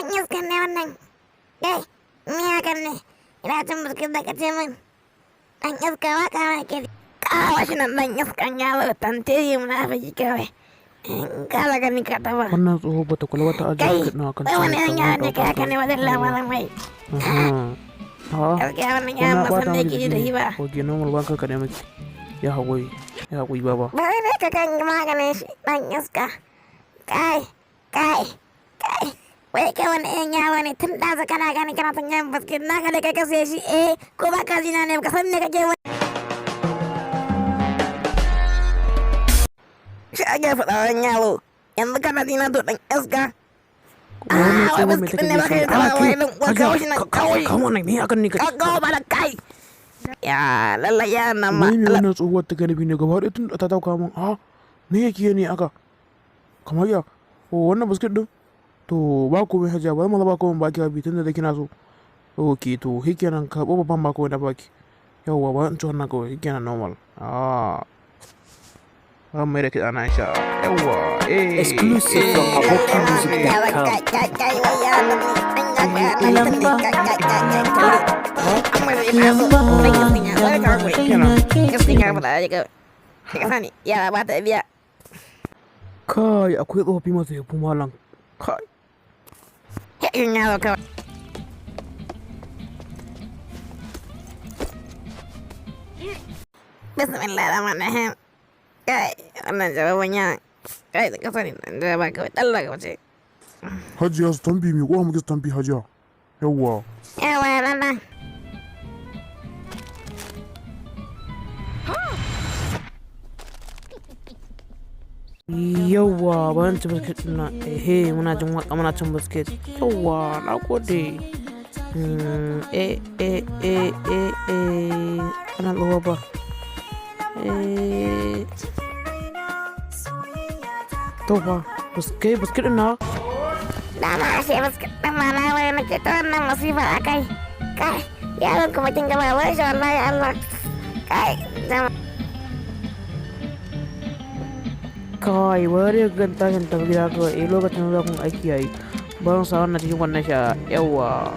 Dan iskan ne wannan. Kai, me hakan ne? Ina cin biskit da kace min. Dan iska waka ma ke. Kawo shi nan dan iskan yaro tantiri munafiki kawai. Kala gani ka taba. Wannan tsoho bata kula wata ajiya na kan. Kai, wani yan yaro ne kai haka ne wajen lamarin mai. Gaskiya wannan yaron ba san me yake da shi ba. Oke, normal banka ka ne miki. Ya haƙuri baba. Bari ne ka kan maganin shi dan iska. Kai. Wai kai wani yan yawa ne tun ɗaza kana gani kana son yan biskit naka da kai ka siya shi ko ba ka zina ne ka san me kake wani. Shi ake faɗa wani yawo yanzu kana zina to ɗan iska. Wannan tsoho mai biskit take ne ba ka yi da taɓa wai ɗin uwa kawo shi nan kawo shi. Kawo nan ne akan ne ka. Kawo ba da kai. Ya lallai ya nan ma. Mai ne wannan tsohuwar ta gani ne gaba ɗaya tun ta tauka min. Me yake ne aka? Kamar ya. Wannan biskit din. To ba komai hajiya ba zama ba komai baki abi tunda da kina so. Ok to hikenan ka babban ba komai da baki. Yawwa ba in ci wannan kawai hikenan normal. Ba mai da kiɗa na sha. Yawwa Exclusive from abokinmusic.com. Ya ba ta biya. Kai akwai tsofaffi masu yafi malam. Kai. Yakin yaro kawai. Bismillahirrahmanirrahim. Kai, wannan jawaban ya. Kai da kasa ne nan da ba kawai ɗalla ga wace. Hajiya stampi mi ko muke stampi hajiya. Yawwa. Yawa ya rana. Yawwa bayan ci biskit na muna jin waka muna cin biskit. Yawwa na gode. Ana tsohuwa ba. To fa biskit na. Dama ashe biskit ɗin ma na wani nake ta wannan masifa a kai. Kai, yaron kuma kin gaba wai shi wallahi Allah. Kai, zama. Kawai bari gan tashin tafi gida kawai lokacin zakun aiki yayi bayan sa wannan cikin wannan sha yawa